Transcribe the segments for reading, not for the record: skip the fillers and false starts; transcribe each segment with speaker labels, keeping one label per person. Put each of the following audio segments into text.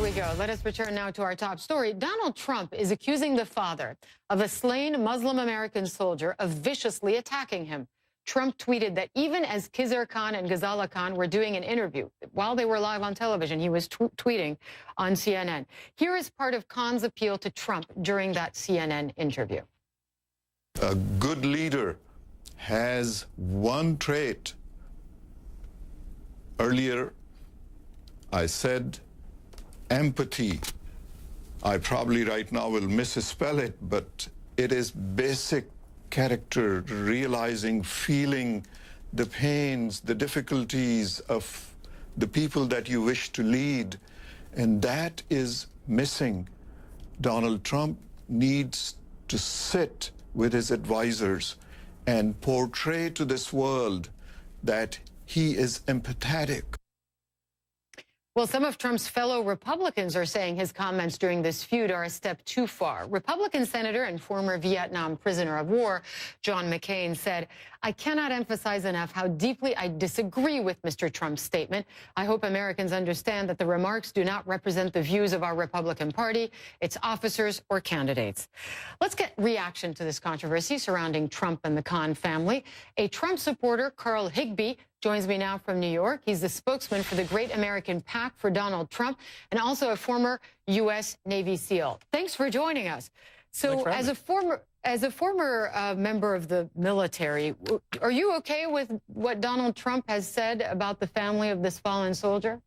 Speaker 1: we go. Let us return now to our top story. Donald Trump is accusing the father of a slain Muslim American soldier of viciously attacking him. Trump tweeted that even as Kahn and Khan were doing an interview, while they were live on television, he was tweeting on CNN. Here is part of Kahn's appeal to Trump during that CNN interview.
Speaker 2: A good leader has one trait. Earlier, I said empathy. I probably right now will misspell it, but it is basic character, realizing, feeling the pains, the difficulties of the people that you wish to lead, and that is missing. Donald Trump needs to sit with his advisors and portray to this world that he is empathetic.
Speaker 1: Well, some of Trump's fellow Republicans are saying his comments during this feud are a step too far. Republican Senator and former Vietnam prisoner of war John McCain said, "I cannot emphasize enough how deeply I disagree with Mr. Trump's statement. I hope Americans understand that the remarks do not represent the views of our Republican Party, its officers, or candidates." Let's get reaction to this controversy surrounding Trump and the Kahn family. A Trump supporter, Carl Higbie, joins me now from New York. He's the spokesman for the Great American PAC for Donald Trump and also a former U.S. Navy SEAL. Thanks for joining us. So as a former member of the military, are you okay with what Donald Trump has said about the family of this fallen soldier?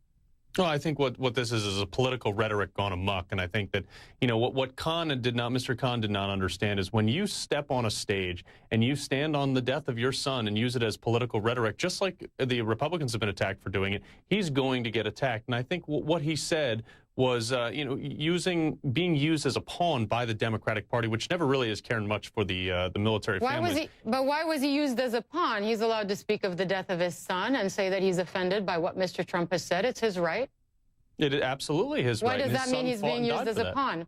Speaker 3: Well, I think what this is a political rhetoric gone amok, and I think that, you know, what Mr. Kahn did not understand is when you step on a stage and you stand on the death of your son and use it as political rhetoric, just like the Republicans have been attacked for doing it, he's going to get attacked. And I think what he said was, you know, being used as a pawn by the Democratic Party, which never really has cared much for the military families.
Speaker 1: But why was he used as a pawn? He's allowed to speak of the death of his son and say that he's offended by what Mr. Trump has said. It's his right.
Speaker 3: It is absolutely his right.
Speaker 1: Why does that mean he's being used as a pawn?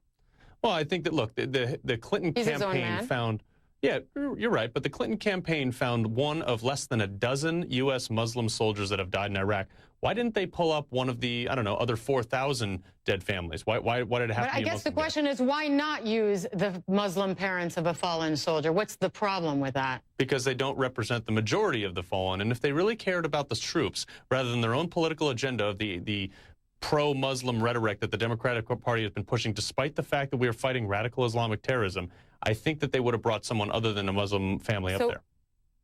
Speaker 3: Well, I think that, look, the Clinton campaign found, yeah, you're right, but the Clinton campaign found one of less than a dozen U.S. Muslim soldiers that have died in Iraq. Why didn't they pull up one of the, I don't know, other 4,000 dead families? Why did it have to be a Muslim?
Speaker 1: I guess the question is, why not use the Muslim parents of a fallen soldier? What's the problem with that?
Speaker 3: Because they don't represent the majority of the fallen. And if they really cared about the troops, rather than their own political agenda of the pro-Muslim rhetoric that the Democratic Party has been pushing, despite the fact that we are fighting radical Islamic terrorism, I think that they would have brought someone other than a Muslim family up there.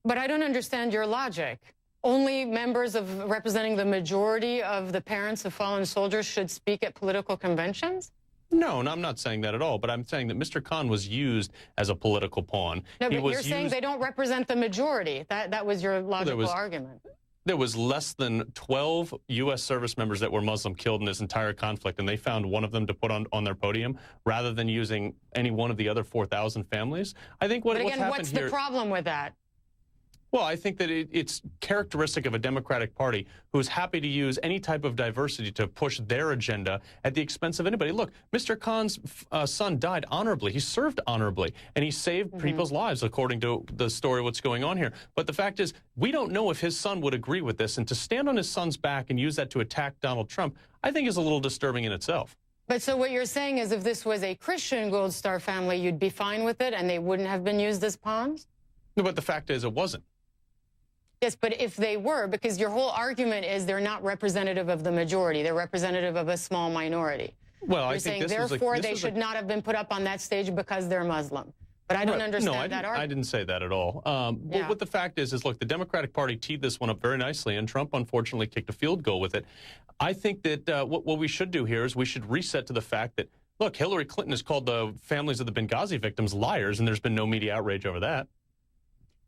Speaker 1: But I don't understand your logic. Only members of representing the majority of the parents of fallen soldiers should speak at political conventions?
Speaker 3: No, I'm not saying that at all, but I'm saying that Mr. Kahn was used as a political pawn.
Speaker 1: No, but you're saying they don't represent the majority. That was your logical argument.
Speaker 3: There was less than 12 U.S. service members that were Muslim killed in this entire conflict, and they found one of them to put on their podium rather than using any one of the other 4,000 families. I think what's happened here...
Speaker 1: What's the problem with that?
Speaker 3: Well, I think that it's characteristic of a Democratic Party who is happy to use any type of diversity to push their agenda at the expense of anybody. Look, Mr. Kahn's son died honorably. He served honorably, and he saved people's lives, according to the story of what's going on here. But the fact is, we don't know if his son would agree with this, and to stand on his son's back and use that to attack Donald Trump, I think is a little disturbing in itself.
Speaker 1: But so what you're saying is if this was a Christian Gold Star family, you'd be fine with it, and they wouldn't have been used as pawns?
Speaker 3: No, but the fact is, it wasn't.
Speaker 1: Yes, but if they were, because your whole argument is they're not representative of the majority, they're representative of a small minority.
Speaker 3: Well,
Speaker 1: you're saying therefore they should not have been put up on that stage because they're Muslim. But I don't understand that argument.
Speaker 3: I didn't say that at all. But what the fact is look, the Democratic Party teed this one up very nicely, and Trump unfortunately kicked a field goal with it. I think that what we should do here is we should reset to the fact that, look, Hillary Clinton has called the families of the Benghazi victims liars, and there's been no media outrage over that.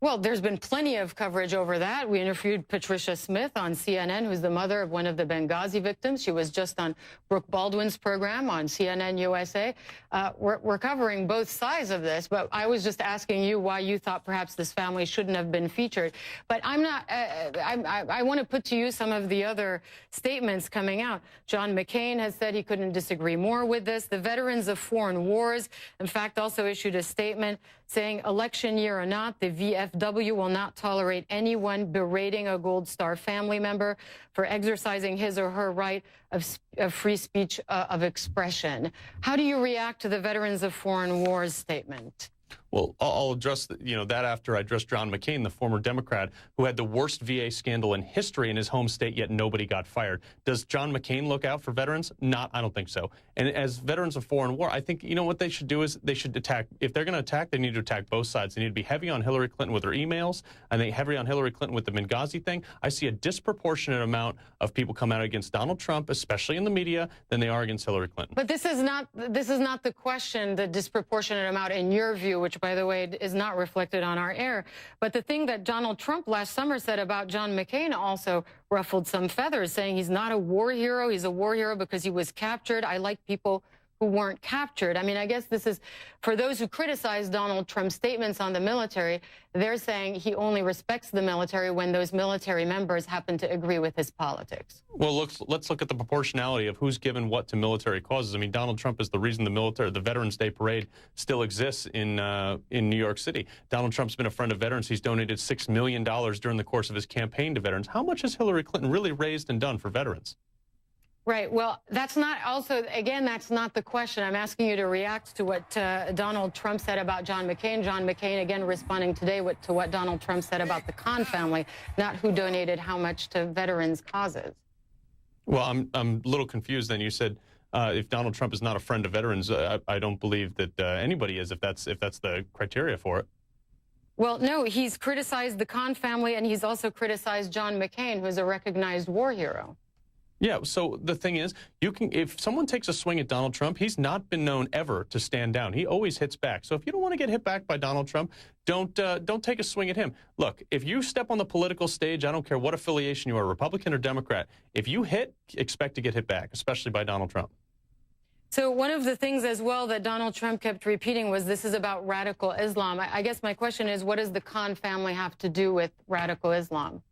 Speaker 1: Well, there's been plenty of coverage over that. We interviewed Patricia Smith on CNN, who's the mother of one of the Benghazi victims. She was just on Brooke Baldwin's program on CNN USA. We're covering both sides of this, but I was just asking you why you thought perhaps this family shouldn't have been featured. But I'm not, I want to put to you some of the other statements coming out. John McCain has said he couldn't disagree more with this. The Veterans of Foreign Wars, in fact, also issued a statement saying election year or not, the VFW will not tolerate anyone berating a Gold Star family member for exercising his or her right of free speech of expression. How do you react to the Veterans of Foreign Wars statement?
Speaker 3: Well, I'll address that after I address John McCain, the former Democrat who had the worst VA scandal in history in his home state, yet nobody got fired. Does John McCain look out for veterans? I don't think so. And as Veterans of Foreign War, I think what they should do is they should attack. If they're going to attack, they need to attack both sides. They need to be heavy on Hillary Clinton with her emails. I think heavy on Hillary Clinton with the Benghazi thing. I see a disproportionate amount of people come out against Donald Trump, especially in the media, than they are against Hillary Clinton.
Speaker 1: But this is not the question, the disproportionate amount in your view, which, by the way, is not reflected on our air. But the thing that Donald Trump last summer said about John McCain also ruffled some feathers, saying he's not a war hero. He's a war hero because he was captured. I like people who weren't captured. I mean, I guess this is, for those who criticize Donald Trump's statements on the military, they're saying he only respects the military when those military members happen to agree with his politics.
Speaker 3: Well, let's look at the proportionality of who's given what to military causes. I mean, Donald Trump is the reason the Veterans Day Parade still exists in New York City. Donald Trump's been a friend of veterans. He's donated $6 million during the course of his campaign to veterans. How much has Hillary Clinton really raised and done for veterans?
Speaker 1: Right. Well, that's not that's not the question. I'm asking you to react to what Donald Trump said about John McCain. John McCain, again, responding today to what Donald Trump said about the Kahn family, not who donated how much to veterans' causes.
Speaker 3: Well, I'm a little confused then. You said if Donald Trump is not a friend of veterans, I don't believe that anybody is, if that's the criteria for it.
Speaker 1: Well, no, he's criticized the Kahn family, and he's also criticized John McCain, who's a recognized war hero.
Speaker 3: Yeah, so the thing is, if someone takes a swing at Donald Trump, he's not been known ever to stand down. He always hits back. So if you don't want to get hit back by Donald Trump, don't take a swing at him. Look, if you step on the political stage, I don't care what affiliation you are, Republican or Democrat, if you hit, expect to get hit back, especially by Donald Trump.
Speaker 1: So one of the things as well that Donald Trump kept repeating was this is about radical Islam. I guess my question is, what does the Kahn family have to do with radical Islam?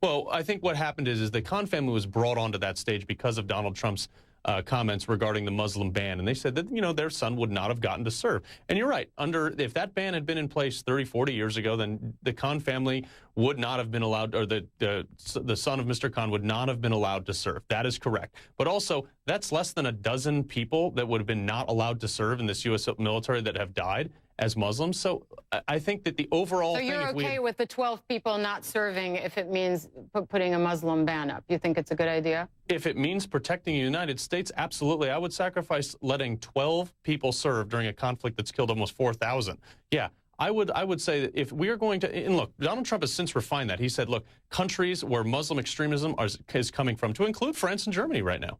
Speaker 3: Well, I think what happened is the Kahn family was brought onto that stage because of Donald Trump's comments regarding the Muslim ban. And they said that, their son would not have gotten to serve. And you're right. If that ban had been in place 30, 40 years ago, then the Kahn family would not have been allowed, or the son of Mr. Kahn would not have been allowed to serve. That is correct. But also, that's less than a dozen people that would have been not allowed to serve in this U.S. military that have died as Muslims. So I think that the overall thing...
Speaker 1: So you're okay with the 12 people not serving if it means putting a Muslim ban up? You think it's a good idea?
Speaker 3: If it means protecting the United States, absolutely. I would sacrifice letting 12 people serve during a conflict that's killed almost 4,000. Yeah, I would say that if we are going to... And look, Donald Trump has since refined that. He said, look, countries where Muslim extremism is coming from, to include France and Germany right now.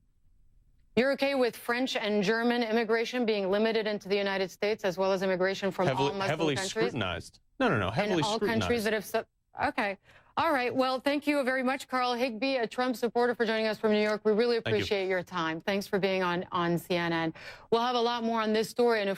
Speaker 1: You're okay with French and German immigration being limited into the United States, as well as immigration from all Muslim countries?
Speaker 3: Heavily scrutinized. No. Heavily scrutinized.
Speaker 1: All countries that have... Okay. All right. Well, thank you very much, Carl Higbie, a Trump supporter, for joining us from New York. We really appreciate your time. Thanks for being on CNN. We'll have a lot more on this story. And